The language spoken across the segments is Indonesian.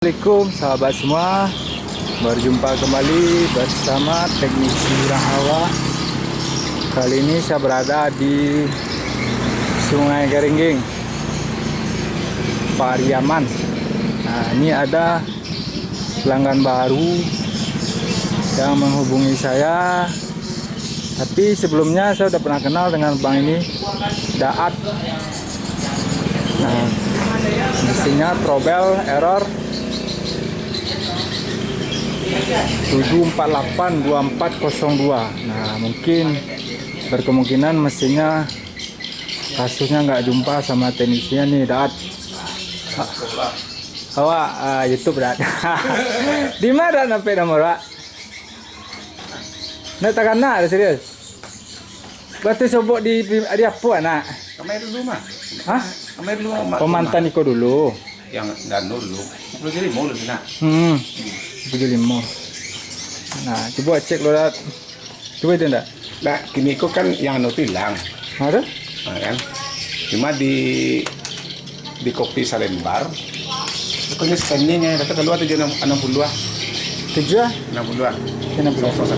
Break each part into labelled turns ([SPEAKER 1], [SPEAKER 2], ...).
[SPEAKER 1] Assalamualaikum sahabat semua, berjumpa kembali bersama teknisi Rahawa. Kali ini saya berada di Sungai Garingging, Pariaman. Nah, ini ada pelanggan baru yang menghubungi saya. Tapi sebelumnya saya sudah pernah kenal dengan bang ini, Daat. Nah, mesinnya trouble error 7482402. Nah, mungkin berkemungkinan mesinnya kasusnya nggak jumpa sama teknisinya nih, Daat. Awak YouTube, Daat. Di mana sampai nomor, Pak? Nak takkan nak serius. Berarti sobok di apa anak?
[SPEAKER 2] Kamera dulu mah.
[SPEAKER 1] Hah?
[SPEAKER 2] Kamera dulu mah.
[SPEAKER 1] Pemantan Iko dulu.
[SPEAKER 2] Yang danu dulu. Belum jadi mau dulu nak.
[SPEAKER 1] 75. Nah, coba cek lo, Daat. Coba itu enggak?
[SPEAKER 2] Nah, kini kok kan yang anu tuh hilang,
[SPEAKER 1] Ada?
[SPEAKER 2] nah, kan? Cuma di kopi Salembar. Pokoknya spendingnya kata keluar 760 ah.
[SPEAKER 1] 7
[SPEAKER 2] 60 ah.
[SPEAKER 1] 60.
[SPEAKER 2] Satu.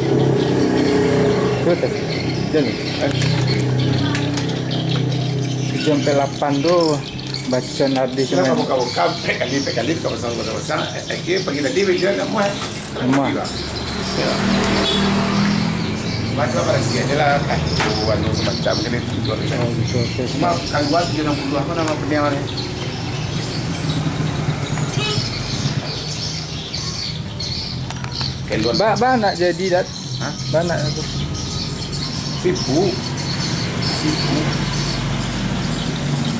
[SPEAKER 1] Coba tes. Jadi, 7 sampai 8 tuh bacaan ardi
[SPEAKER 2] Kita
[SPEAKER 1] cuma.
[SPEAKER 2] buka-buka pekali kalau besar. Pagi tadi dia nggak mau.
[SPEAKER 1] Semua.
[SPEAKER 2] Macam apa sih? Adalah bukan semacam ini jual ini.
[SPEAKER 1] Oh, gitu. Oke.
[SPEAKER 2] Cuma kan buat 760 apa nama penyawarnya? Keluar.
[SPEAKER 1] Ba nak jadi, Dat.
[SPEAKER 2] Hah?
[SPEAKER 1] Ba nak aku.
[SPEAKER 2] Sipu.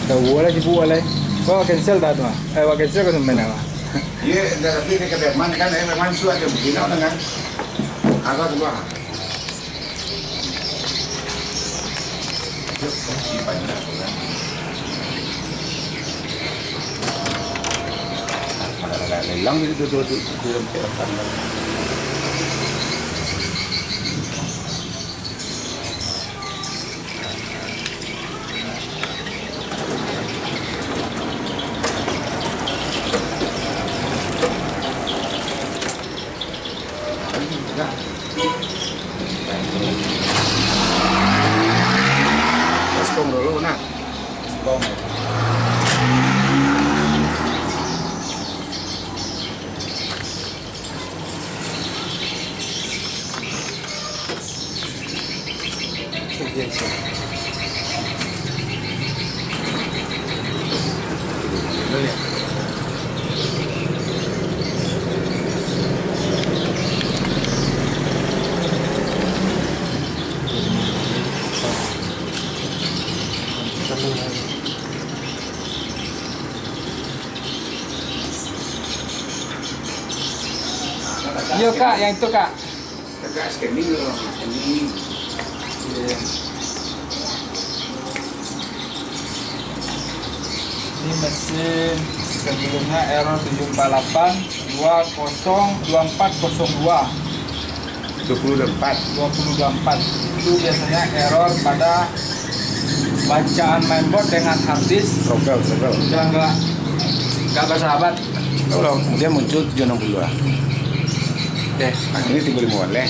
[SPEAKER 1] Dah boleh sibu boleh. Kau cancel dah tu. Wah cancel kau sembena.
[SPEAKER 2] Iya, tapi ini kata man kan, memang suat dia begini orang kan. Agak keluar. Lelang itu tu Sekom dulu nak. Sekom.
[SPEAKER 1] Iya kak, yang itu kak.
[SPEAKER 2] Agak scanning dulu, scanning.
[SPEAKER 1] Ini mesin sebelumnya error 748202402.
[SPEAKER 2] 24.
[SPEAKER 1] Itu biasanya error pada bacaan mainboard dengan hard disk.
[SPEAKER 2] Trouble.
[SPEAKER 1] Udah nggak bersahabat.
[SPEAKER 2] Kalau dia muncul 760 lah.
[SPEAKER 1] Oke.
[SPEAKER 2] Nah, ini 35 boleh.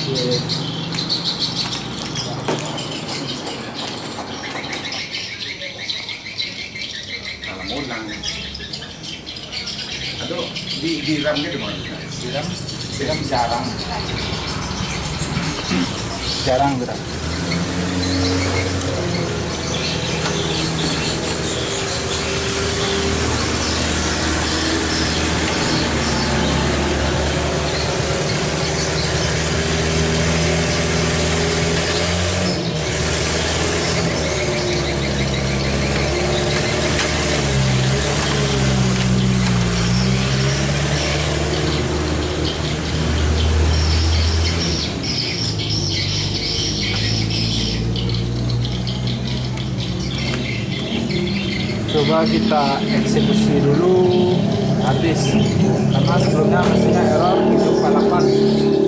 [SPEAKER 2] Kalau ulang. Aduh, di RAM-nya di mana?
[SPEAKER 1] Siram jarang gerak. Coba kita eksekusi dulu habis, karena sebelumnya mesinnya error 748.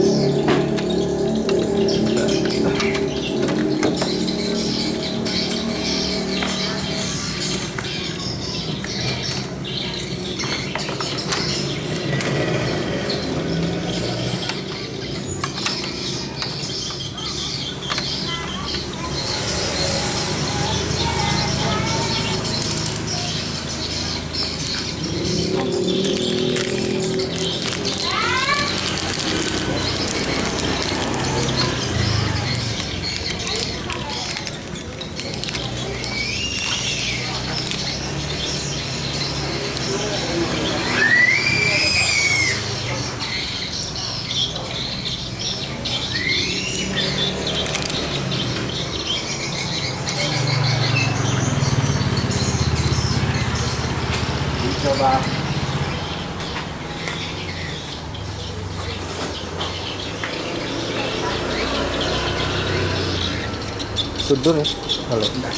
[SPEAKER 1] Tudur ya? Kalau enggak.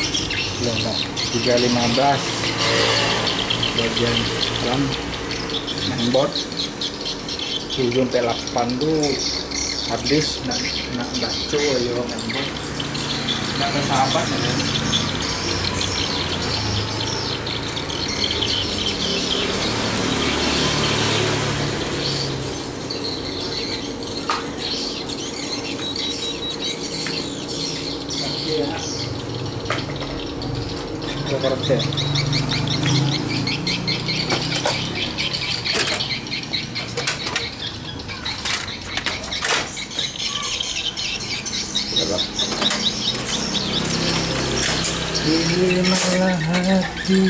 [SPEAKER 1] Belum enggak. 315. Bagian dalam mainboard. 7-8 tuh habis nak baca aja mainboard. Nak bersahabat ya. Korupsi. Terimalah hati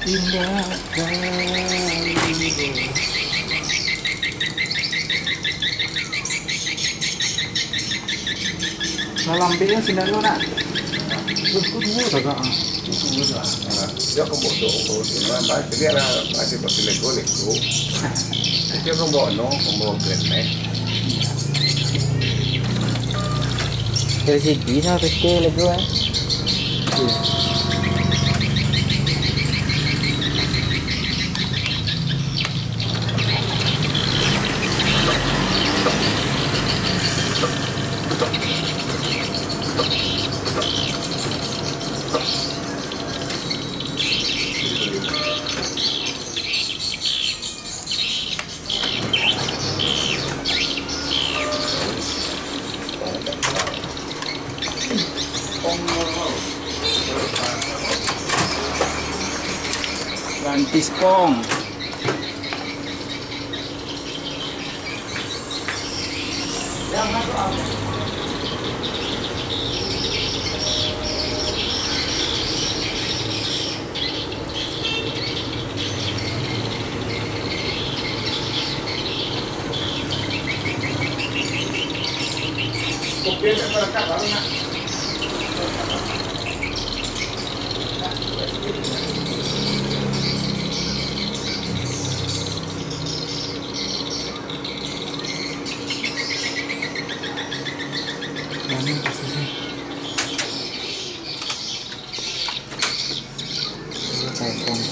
[SPEAKER 1] indah kali. Lampinya sinar lu nak.
[SPEAKER 2] Yo como do ba te era hace porque le gole ko. Yo como no como creme.
[SPEAKER 3] Dari segi sama kecil lagi kan.
[SPEAKER 1] Ganti spong.
[SPEAKER 2] Kopi tak berkat baru nak.
[SPEAKER 1] Mana posisi? Potong.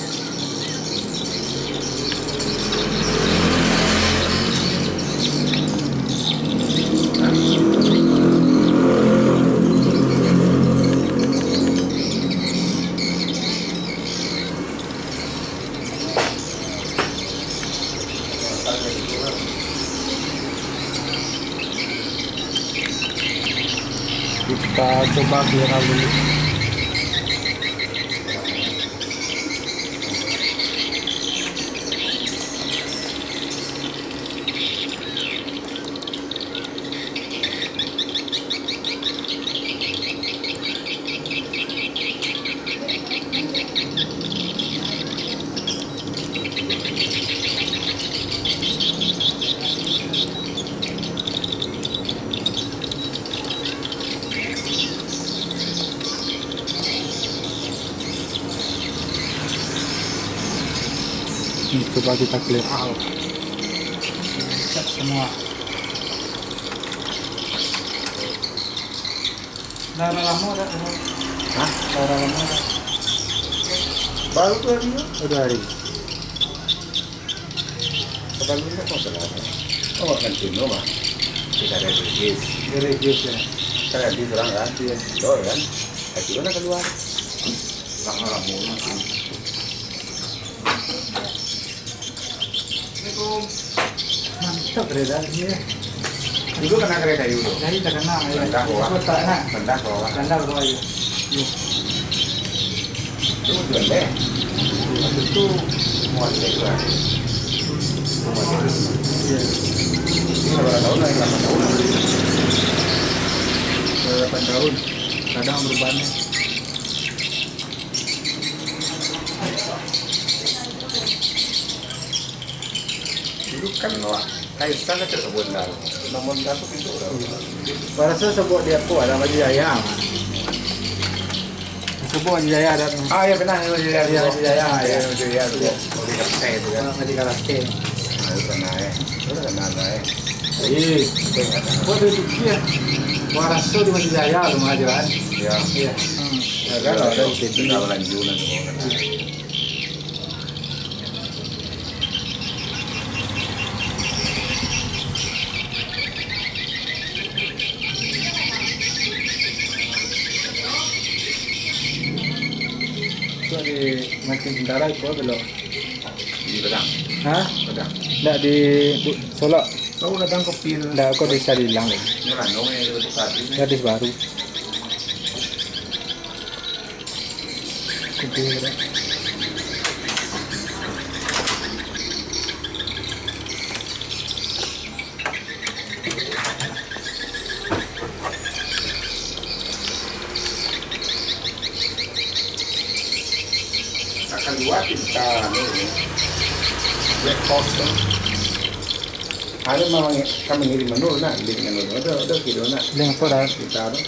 [SPEAKER 1] Kita coba viral dulu. Ini coba kita clear out. Siap semua. Darah lama udah.
[SPEAKER 2] Hah?
[SPEAKER 1] Darah lama udah.
[SPEAKER 2] Baru tu hari ni.
[SPEAKER 1] Udah hari.
[SPEAKER 2] Sebelumnya kau salah. Oh kan tino mah. Kita ada regis.
[SPEAKER 1] Regis ya.
[SPEAKER 2] Saya di orang kan. Betul kan. Itu kan keluar. Lama-lama masih.
[SPEAKER 1] Mantap redanya.
[SPEAKER 2] Dulu kena kereta dulu.
[SPEAKER 1] Jadi terkena ya.
[SPEAKER 2] Rendah bawah.
[SPEAKER 1] Kota nak.
[SPEAKER 2] Rendah bawah.
[SPEAKER 1] Rendah bawah ya.
[SPEAKER 2] Itu deh.
[SPEAKER 1] Itu
[SPEAKER 2] Muat itu kan.
[SPEAKER 1] ya.
[SPEAKER 2] Ini berapa tahun lagi? 8 tahun.
[SPEAKER 1] 8 tahun. Kadang berubahnya.
[SPEAKER 2] Dulu kan wah kayak sana tersebut dah. Namun dah tu itu dah.
[SPEAKER 1] Parasa sebut dia tu ada Haji Jaya. Sebut Haji Jaya ada.
[SPEAKER 2] Ah ya benar itu dia.
[SPEAKER 1] Iya, Jaya.
[SPEAKER 2] Ya dia tu. Oh di kafe itu kan.
[SPEAKER 1] Haji Karaste.
[SPEAKER 2] Itu kena ya. Itu kena ya.
[SPEAKER 1] Ih,
[SPEAKER 2] Saya enggak tahu.
[SPEAKER 1] buat itu dia. Muaraso di Masjid Jaya rumah jalan.
[SPEAKER 2] Ya.
[SPEAKER 1] Iya. Ada di situ.
[SPEAKER 2] Tinggal lanjutan tuh.
[SPEAKER 1] Itu di Makin Bintara itu belum?
[SPEAKER 2] Di Padang.
[SPEAKER 1] Hah?
[SPEAKER 2] Padang.
[SPEAKER 1] Nggak di Solo.
[SPEAKER 2] Kau datang ke Pil.
[SPEAKER 1] Nggak, kok bisa dibilang lagi.
[SPEAKER 2] Nyerandong itu tadi.
[SPEAKER 1] Gadis baru. Kumpul berapa?
[SPEAKER 2] Akan buat kita black box tuh. Ada memang kami ngirim menurut nak, ngirim menurut ada video nak
[SPEAKER 1] Yang apa dah?
[SPEAKER 2] kita tuh.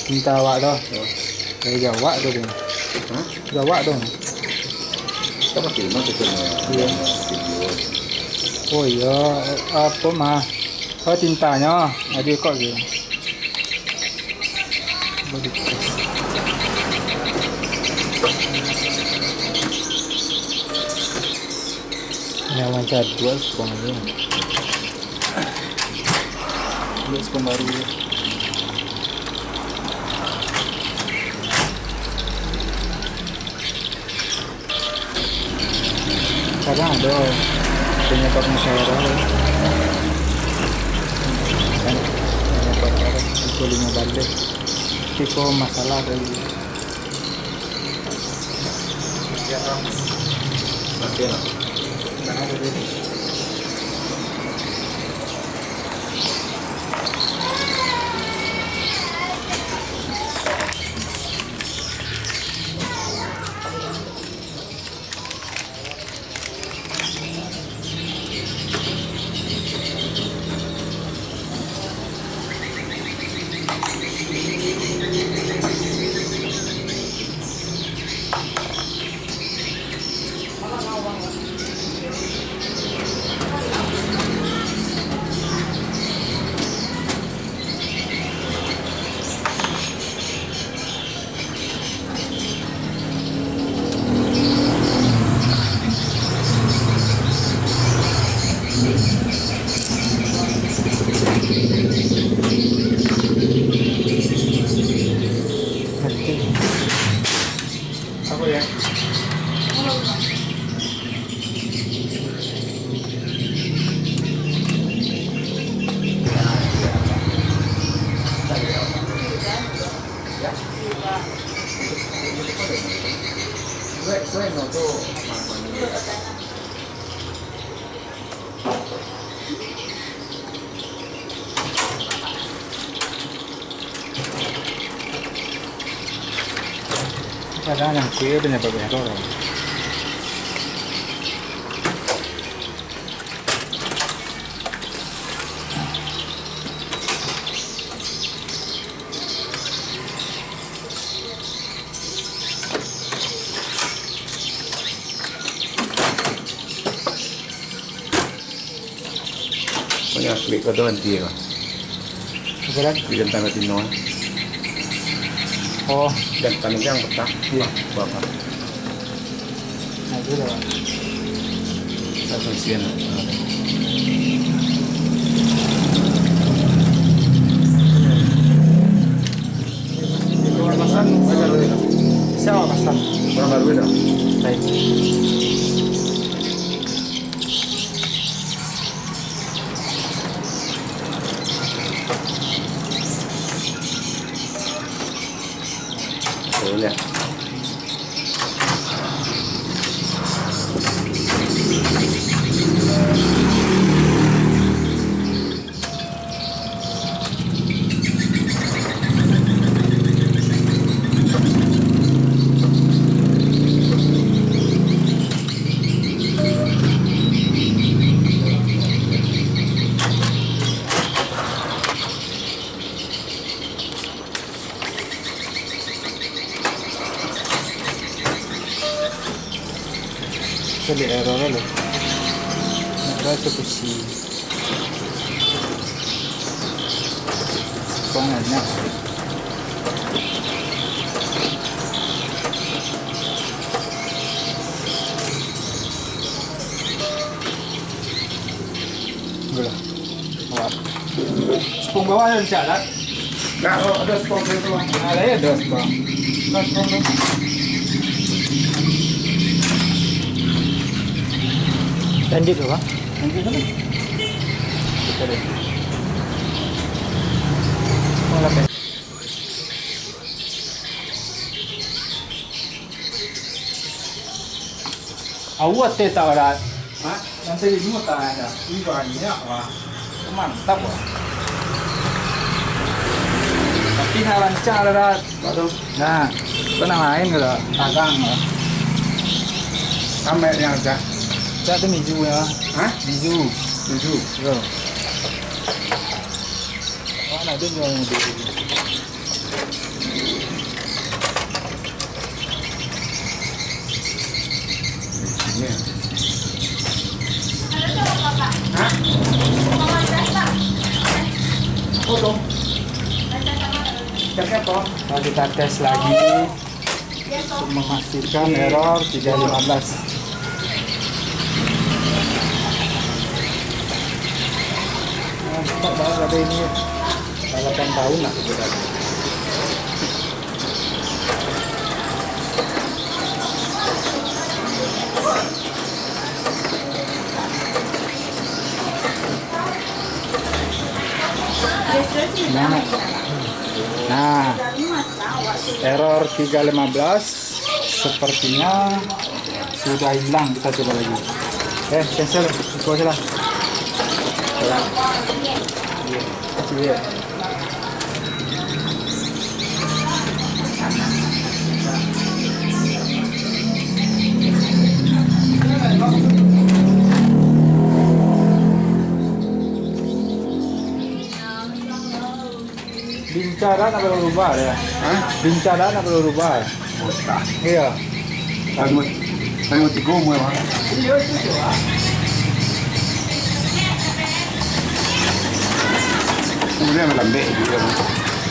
[SPEAKER 1] Minta awak dah. Dari Jawa tu dia.
[SPEAKER 2] Hah?
[SPEAKER 1] Jawa tu.
[SPEAKER 2] Kita pakai mana tu
[SPEAKER 1] Iya.
[SPEAKER 2] video.
[SPEAKER 1] Oh iya, apa mah? Oh tintanya, ada kok dia. Body press. Ini macam dua spong ni. Dua spong baru. Kadang ada penyebab musyawarah kan penyebab orang itu 5 balik tapi kok masalah dari
[SPEAKER 2] Nanti lah.
[SPEAKER 1] nah ada ini apa ya? Kadang yang kue penyebab error.
[SPEAKER 2] Banyak klik ke dalam dia lah.
[SPEAKER 1] Apa lagi?
[SPEAKER 2] Di jantan Latino.
[SPEAKER 1] Oh,
[SPEAKER 2] Jantan yang petang.
[SPEAKER 1] Iya.
[SPEAKER 2] Bapak.
[SPEAKER 1] nah itu dah.
[SPEAKER 2] Saya kasihan.
[SPEAKER 1] Keluar pasan, siapa pasan?
[SPEAKER 2] Orang baru beda.
[SPEAKER 1] Baik.
[SPEAKER 2] Boleh.
[SPEAKER 1] Itu di error loh. Ada eksekusi. banyak. Gula. Wah. Spong bawah ada jalan.
[SPEAKER 2] Nggak, oh, ada sponsor itu.
[SPEAKER 1] Ada ya dos bang. Dos bang.
[SPEAKER 3] Lanjut loh bang.
[SPEAKER 1] Lanjut dulu. Kita deh. Malah pe. Awat teh tak ada.
[SPEAKER 2] Hah?
[SPEAKER 1] Nanti ini mau tanya. Ini banyak wah. Mantap wah. Tapi halancang ada.
[SPEAKER 2] Baru
[SPEAKER 1] Nah, pernah main kalau tagang ya.
[SPEAKER 2] kamera yang ada.
[SPEAKER 1] Saya tuh miju ya.
[SPEAKER 2] Hah?
[SPEAKER 1] Miju.
[SPEAKER 2] 7.
[SPEAKER 1] Yo. Mana dia jual mobil ini?
[SPEAKER 2] Ini. Hah? Oh, dong. Catnya apa?
[SPEAKER 1] Nah, kita tes lagi untuk memastikan error 315. Nah, kita baru ada ini 8 tahun lah sebenarnya. Nah, error 315 sepertinya sudah hilang. Kita coba lagi. Cancel, itu aja lah. Iya. Bincaran apa berubah ya?
[SPEAKER 2] Hah?
[SPEAKER 1] Bincaran apa berubah?
[SPEAKER 2] Otak.
[SPEAKER 1] Iya.
[SPEAKER 2] Kamu tiga mau apa?
[SPEAKER 1] Iya itu coba.
[SPEAKER 2] Kemudian melambek juga.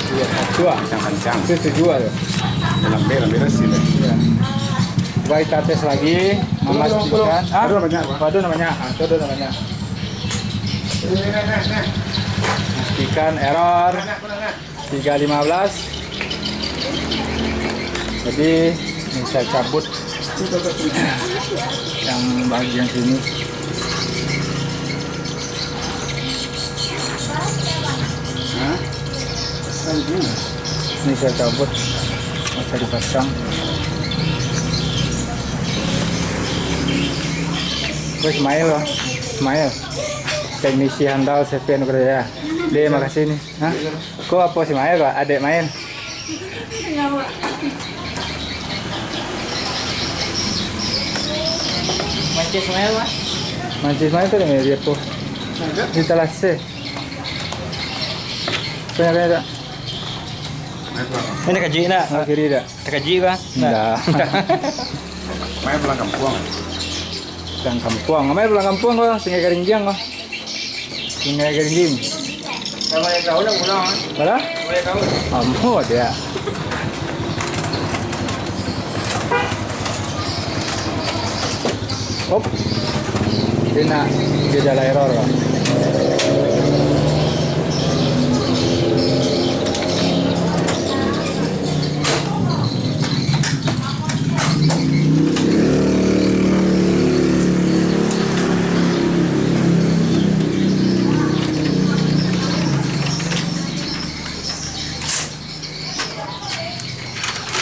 [SPEAKER 1] Iya, dua.
[SPEAKER 2] Kencang-kencang.
[SPEAKER 1] Itu dua tuh.
[SPEAKER 2] Melambek resi deh.
[SPEAKER 1] Iya. Coba kita tes lagi, memastikan.
[SPEAKER 2] Ada banyak, Pak.
[SPEAKER 1] Waduh namanya. Itu ada namanya. Pastikan error 315. Jadi ini saya cabut yang bagian sini.
[SPEAKER 2] Hah?
[SPEAKER 1] Ini saya cabut, masa dipasang. Gue Ismail loh, Ismail. Teknisi handal CVN kerja. Dia makasih nih. Hah? Kok apa sih Ismail kok? Adek main.
[SPEAKER 3] Mancis Ismail mas.
[SPEAKER 1] Mancis Ismail tuh yang dia tuh. Di Talase. Punya.
[SPEAKER 3] Ini kaji nak.
[SPEAKER 1] Nggak kiri dah.
[SPEAKER 3] Kaji bang.
[SPEAKER 1] Enggak.
[SPEAKER 2] Main pulang kampung.
[SPEAKER 1] Pulang kampung. Ngamai pulang kampung kok. Sungai Karingjang kok. Sungai Karingjing.
[SPEAKER 3] Kalau yang kau dah pulang.
[SPEAKER 1] Mana?
[SPEAKER 3] Boleh kau.
[SPEAKER 1] Ambo dia. Op. Dia jalan error kok.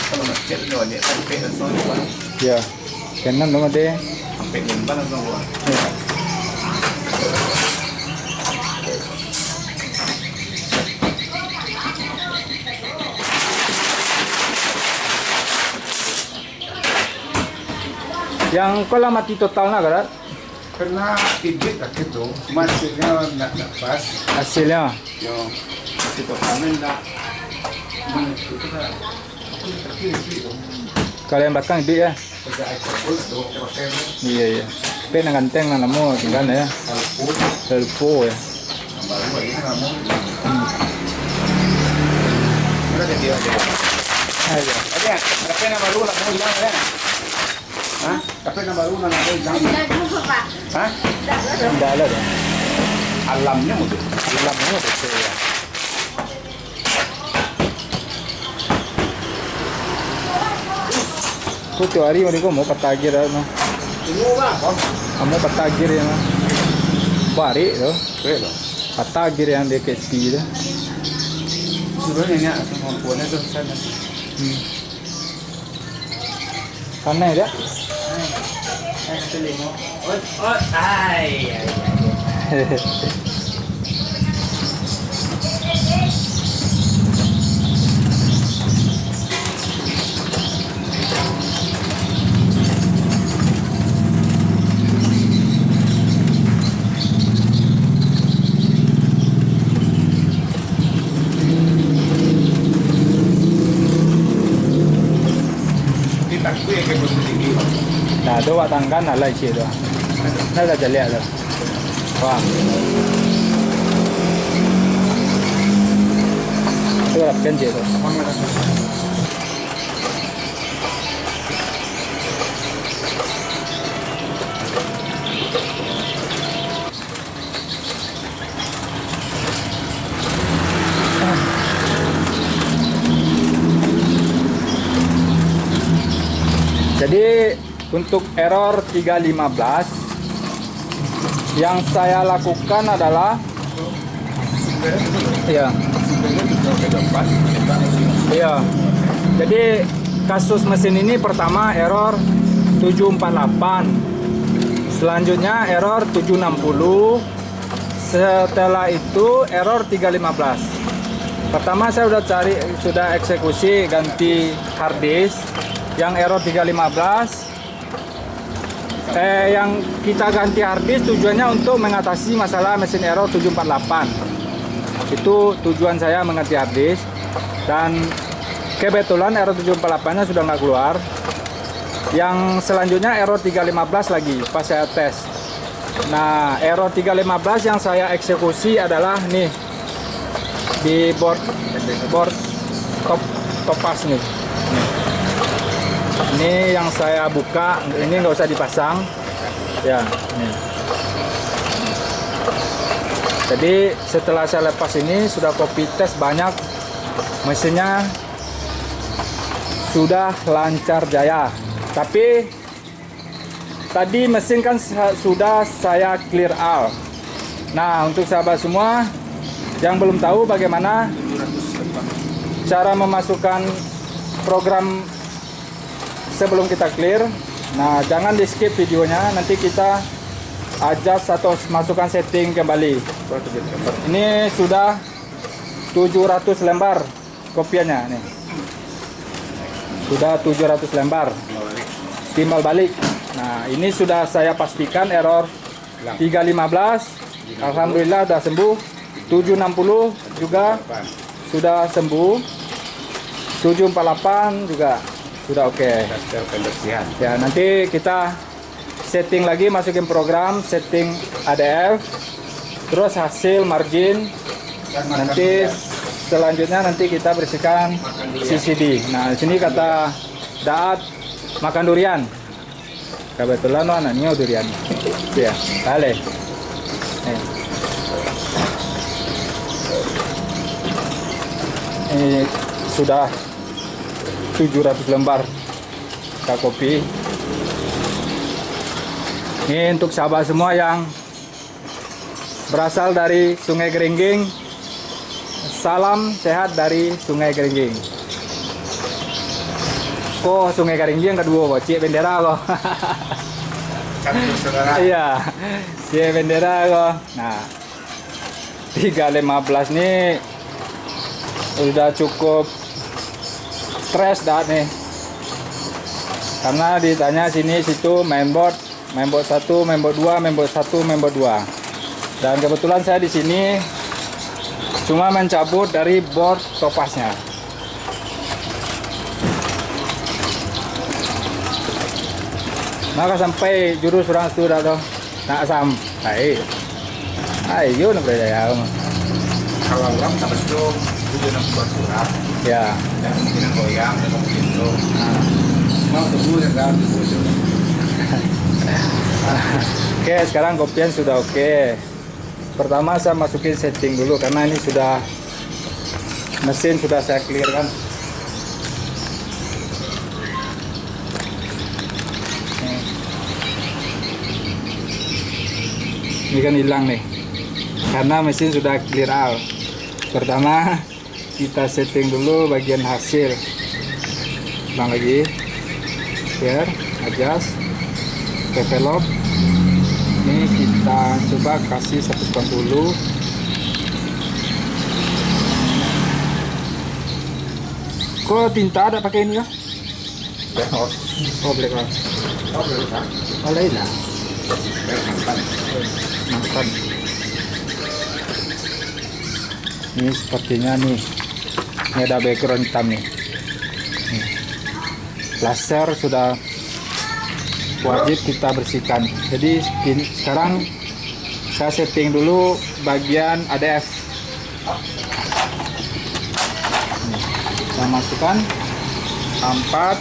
[SPEAKER 2] Kalau nak cek lo dia sampai langsung buat.
[SPEAKER 1] Ya. Kenan dong deh.
[SPEAKER 2] Sampai lembar langsung buat.
[SPEAKER 1] Ya. Yang kau lah mati total nak kan?
[SPEAKER 2] Kena ibit tak itu, masihnya nak pas.
[SPEAKER 1] Hasilnya.
[SPEAKER 2] Yo, itu kami nak. Itu dah.
[SPEAKER 1] Kalau yang belakang dia ya.
[SPEAKER 2] Kerja ekspos tu, proses
[SPEAKER 1] Iya iya. Tapi nang ganteng nang namo tinggal ya.
[SPEAKER 2] kalput,
[SPEAKER 1] Telpo ya.
[SPEAKER 2] baru ini kamu. Berarti dia aja.
[SPEAKER 1] Ayo.
[SPEAKER 2] Ada, kape na baru nak mau hilang ada. Hah? Kape na baru nak mau hilang. Hah?
[SPEAKER 1] Enggak ada dong.
[SPEAKER 2] Alamnya mau tuh.
[SPEAKER 1] Dalamnya betul ya. Aku tiap hari mau patagir no.
[SPEAKER 2] Tunggu bang.
[SPEAKER 1] Kamu patagir ya no. Bari tuh.
[SPEAKER 2] Betul.
[SPEAKER 1] Patagir yang dia KSP itu.
[SPEAKER 2] Sebenarnya kemampuannya tuh sana.
[SPEAKER 1] Aneh ya?
[SPEAKER 2] Kita tuh yang kayak tinggi.
[SPEAKER 1] Nah, itu watangkan ala isi itu. Nah, kita lihat tuh. Wah. Itu rapkan sih itu. Jadi untuk error 315 yang saya lakukan adalah iya. Iya. Jadi kasus mesin ini pertama error 748. Selanjutnya error 760. Setelah itu error 315. Pertama saya sudah eksekusi ganti hard disk. Yang error 315 yang kita ganti hard disk tujuannya untuk mengatasi masalah mesin error 748. Itu tujuan saya mengganti hard disk, dan kebetulan error 748 nya sudah nggak keluar. Yang selanjutnya error 315 lagi pas saya tes. Nah, error 315 yang saya eksekusi adalah nih di board topas nih. Ini yang saya buka, ini nggak usah dipasang ya. Nih. Jadi setelah saya lepas ini sudah copy test banyak, mesinnya sudah lancar jaya. Tapi tadi mesin kan sudah saya clear out. Nah, untuk sahabat semua yang belum tahu bagaimana cara memasukkan program sebelum kita clear, nah jangan di skip videonya, nanti kita adjust atau masukkan setting kembali. Ini sudah 700 lembar kopiannya nih. Sudah 700 lembar timbal balik. Nah, ini sudah saya pastikan error 315 alhamdulillah sudah sembuh. 760 juga sudah sembuh. 748 juga sudah oke. Ya, nanti kita setting lagi, masukin program, setting ADF, terus hasil margin. Nanti selanjutnya nanti kita bersihkan CCD. Nah, di sini kata Daat makan durian. Kebetulan anaknya durian. Ya, boleh. Ini sudah 700 lembar kita kopi. Ini untuk sahabat semua yang berasal dari Sungai Geringging, salam sehat dari Sungai Geringging. Kok Sungai Geringging kedua kok, Cik Bendera kok. Iya, Cik Bendera kok. Nah, 315 nih udah cukup stres dah nih, karena ditanya sini situ mainboard 1, mainboard 2, mainboard 1, mainboard 2, dan kebetulan saya di sini cuma mencabut dari board topasnya. Maka sampai jurus orang itu dah tuh nak sampai ayo nak berdaya
[SPEAKER 2] kalau orang tak betul itu dia buat surat.
[SPEAKER 1] Ya.
[SPEAKER 2] Dan kemungkinan goyang dan kemungkinan itu. Mau tunggu ya kan, tunggu itu.
[SPEAKER 1] Oke, sekarang kopian sudah oke. Pertama saya masukin setting dulu karena ini sudah mesin sudah saya clear kan. Ini kan hilang nih karena mesin sudah clear out. Pertama kita setting dulu bagian hasil. Ulang lagi, clear, adjust, develop. Ini kita coba kasih 180. Kok tinta ada pakai ini ya?
[SPEAKER 2] Black horse.
[SPEAKER 1] Oh, black horse.
[SPEAKER 2] Oh, belum kan?
[SPEAKER 1] Oh, lain lah.
[SPEAKER 2] Mantan.
[SPEAKER 1] Mantan. Ini sepertinya nih. Ini ada background hitam nih. Nih. Laser sudah wajib kita bersihkan. Jadi sekarang saya setting dulu bagian ADF. Nih, saya masukkan 4.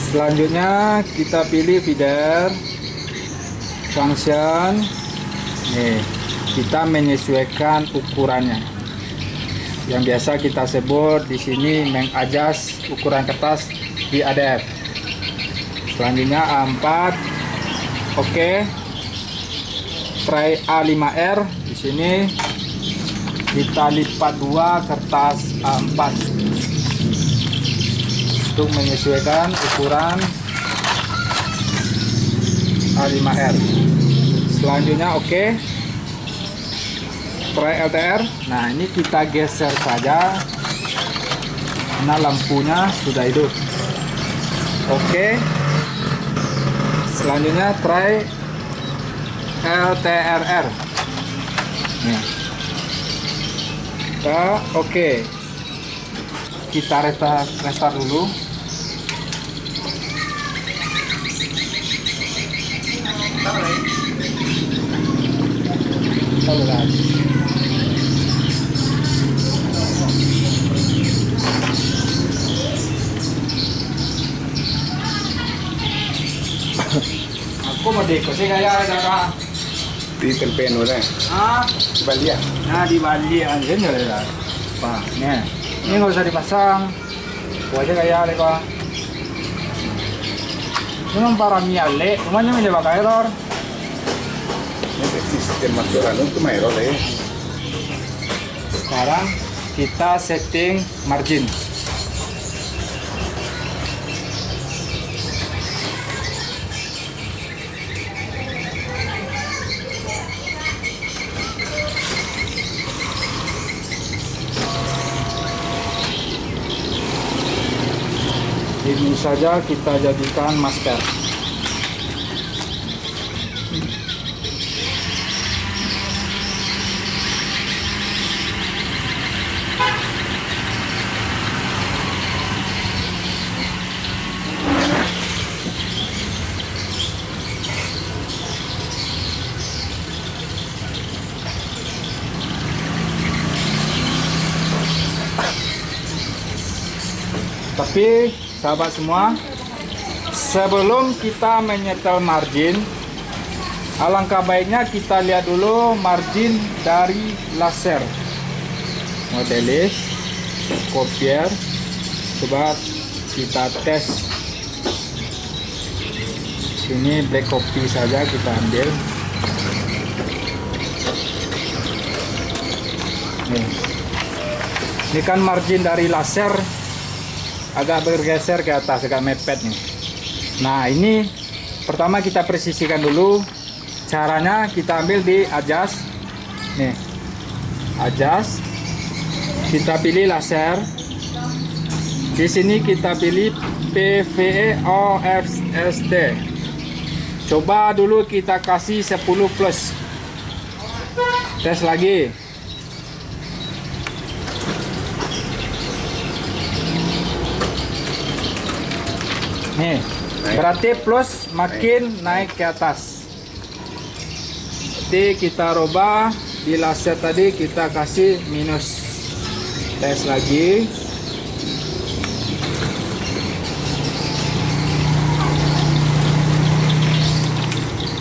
[SPEAKER 1] Selanjutnya kita pilih feeder function. Nih, kita menyesuaikan ukurannya. Yang biasa kita sebut di sini mengadjust ukuran kertas di ADF. Selanjutnya A4. Oke. Tray A5R di sini kita lipat 2 kertas A4 untuk menyesuaikan ukuran A5R. Selanjutnya oke. Tray LTR. Nah, ini kita geser saja karena lampunya sudah hidup. Oke. Selanjutnya tray LTRR. Nih. Oke. Kita restart dulu. Aku mau deko sih kayak ada
[SPEAKER 2] Di tempeno deh.
[SPEAKER 1] ah
[SPEAKER 2] Di Bali ya.
[SPEAKER 1] nah di Bali aja nggak ada pak nih ini nggak usah dipasang wajah kayak ada kok memang para miale semuanya menjebak error.
[SPEAKER 2] Ini sistem masukan untuk Mairo deh.
[SPEAKER 1] Sekarang kita setting margin. Ini saja kita jadikan masker. Tapi sahabat semua, sebelum kita menyetel margin, alangkah baiknya kita lihat dulu margin dari laser. Modelis, copier, coba kita tes. Sini black copy saja kita ambil. Nih. Ini kan margin dari laser agak bergeser ke atas, agak mepet nih. Nah, ini pertama kita presisikan dulu. Caranya kita ambil di adjust. Nih. Adjust. Kita pilih laser. Di sini kita pilih PVE OFSD. Coba dulu kita kasih 10 plus. Tes lagi. Nih, berarti plus makin naik ke atas. Jadi kita rubah di laser tadi kita kasih minus. Tes lagi.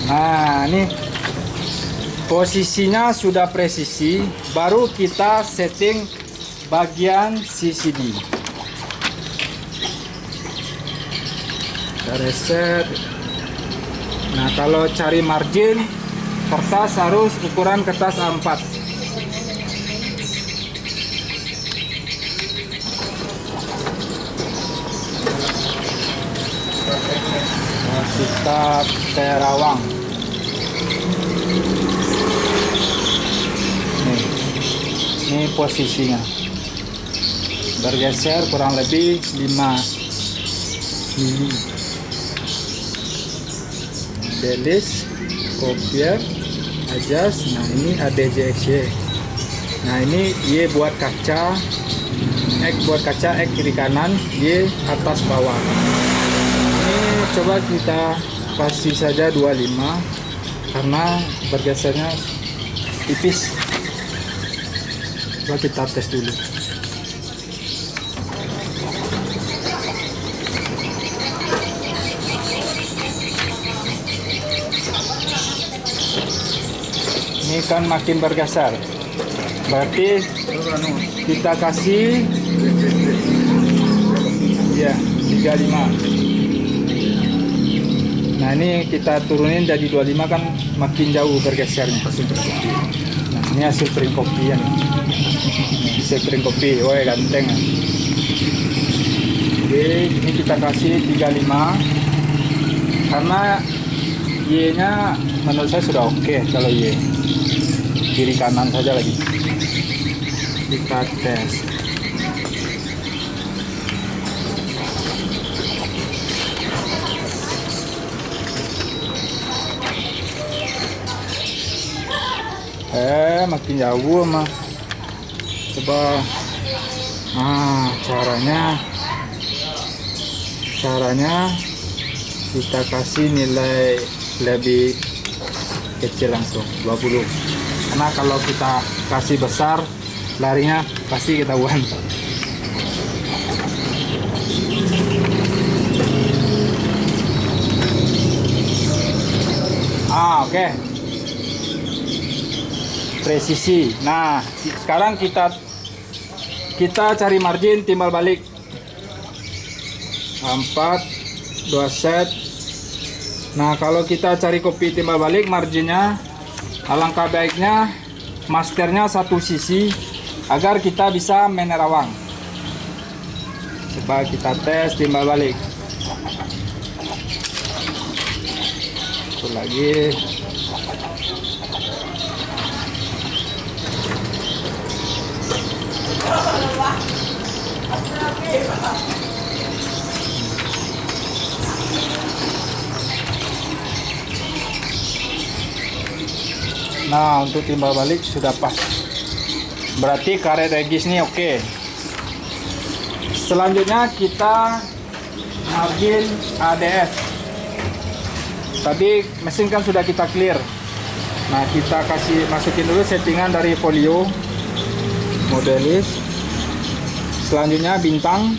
[SPEAKER 1] Nah, ini posisinya sudah presisi, baru kita setting bagian CCD. Kita reset. Nah, kalau cari margin, kertas harus ukuran kertas A4. Nah, kita terawang. Ini posisinya. Bergeser kurang lebih 5 mili. Delis, kopier, adjust. Nah, ini ADJXY. Nah, ini Y buat kaca, X buat kaca, X kiri kanan, Y atas bawah. Ini coba kita kasih saja 25 karena bergesernya tipis. Coba kita tes dulu. Ini kan makin bergeser, berarti kita kasih ya 35. Nah, ini kita turunin jadi 25 kan makin jauh bergesernya. Nah, ini hasil print kopi ya. Hasil print kopi, woi ganteng. Oke, ini kita kasih 35 karena Y-nya menurut saya sudah oke. Kalau Y kiri kanan saja lagi. Kita tes. Makin jauh mah. Coba. Caranya kita kasih nilai lebih kecil langsung 20. Karena kalau kita kasih besar, larinya pasti ketahuan. Oke. Presisi. Nah, sekarang kita cari margin timbal balik 4 2 set. Nah, kalau kita cari kopi timbal balik marginnya, alangkah baiknya masternya satu sisi agar kita bisa menerawang. Coba kita tes timbal balik. Itu lagi. Nah, untuk timbal balik sudah pas. Berarti karet regis ini oke. Selanjutnya kita margin ADS. Tadi mesin kan sudah kita clear. Nah, kita masukin dulu settingan dari folio modelis. Selanjutnya bintang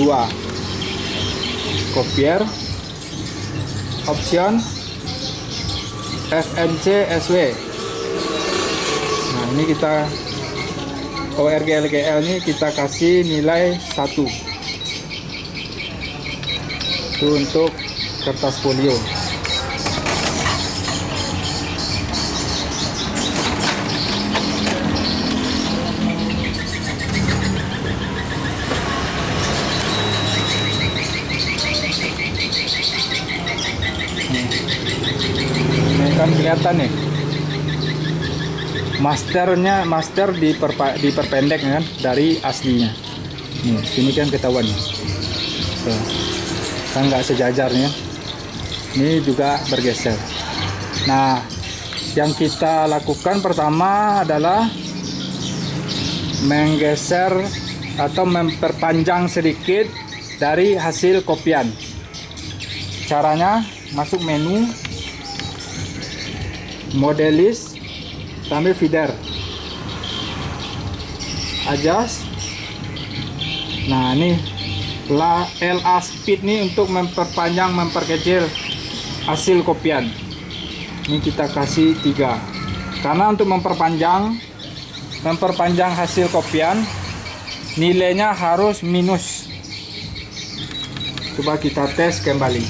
[SPEAKER 1] 2, kopier, option FNC SW. Nah, ini kita ORGLGL ini kita kasih nilai 1. Itu untuk kertas folio. Kan kelihatan nih master diperpendek kan dari aslinya. Nih, sini kan ketahuan nih. Tuh. Kan nggak sejajarnya. Ini juga bergeser. Nah, yang kita lakukan pertama adalah menggeser atau memperpanjang sedikit dari hasil kopian. Caranya masuk menu modelis, kita ambil feeder, adjust. Nah ini LA speed nih untuk memperpanjang, memperkecil hasil kopian. Ini kita kasih 3 karena untuk memperpanjang hasil kopian nilainya harus minus. Coba kita tes kembali.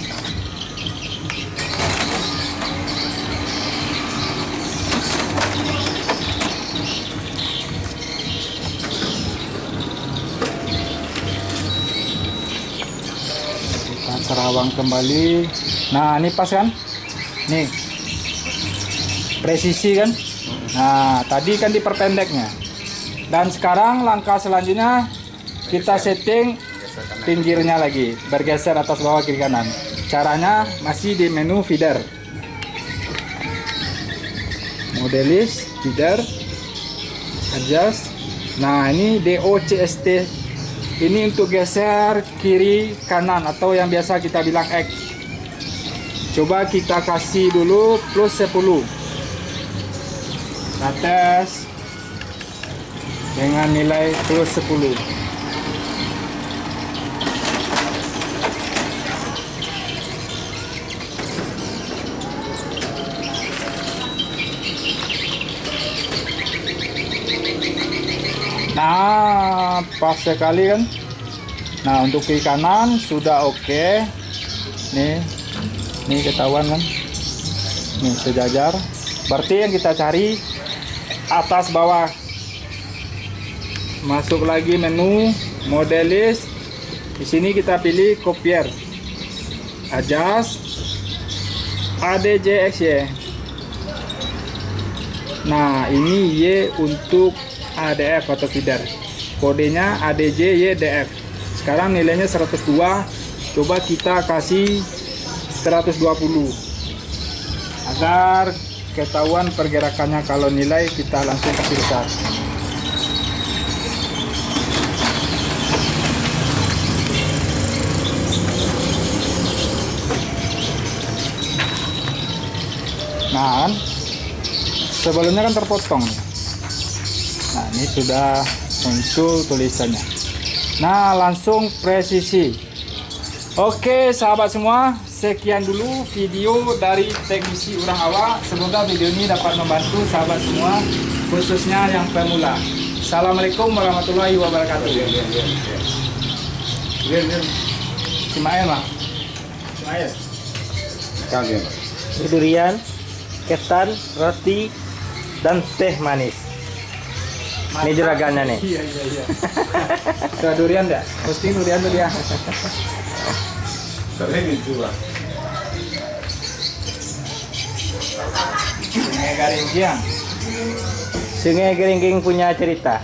[SPEAKER 1] Kita terawang kembali. Nah ini pas kan, nih presisi kan. Nah tadi kan diperpendeknya, dan sekarang langkah selanjutnya kita setting pinggirnya lagi, bergeser atas bawah kiri kanan. Caranya masih di menu feeder, modelis, feeder, adjust. Nah ini DOCST, ini untuk geser kiri kanan atau yang biasa kita bilang X. Coba kita kasih dulu plus 10. Kita tes dengan nilai plus 10. Nah pas sekali kan. Nah untuk kiri kanan sudah oke. Nih ketahuan kan, nih sejajar. Berarti yang kita cari atas bawah. Masuk lagi menu modelis. Di sini kita pilih copier, adjust, ADJXY. Nah ini Y untuk ADF atau feeder, kodenya ADJYDF. Sekarang nilainya 102. Coba kita kasih 120 agar ketahuan pergerakannya. Kalau nilai kita langsung kasih besar. Nah kan sebelumnya kan terpotong. Nah ini sudah muncul tulisannya. Nah langsung presisi. Oke sahabat semua, sekian dulu video dari teknisi Urang Awak. Semoga video ini dapat membantu sahabat semua, khususnya yang pemula. Assalamualaikum warahmatullahi wabarakatuh. Ismail mah. Ismail.
[SPEAKER 2] Kalian.
[SPEAKER 3] Durian, ketan, roti, dan teh manis. Ini juragannya nih.
[SPEAKER 1] Iya. Sudah durian enggak? Posting durian.
[SPEAKER 2] Sering juga.
[SPEAKER 1] Sungai Garingkiang.
[SPEAKER 3] Sungai Geringking punya cerita.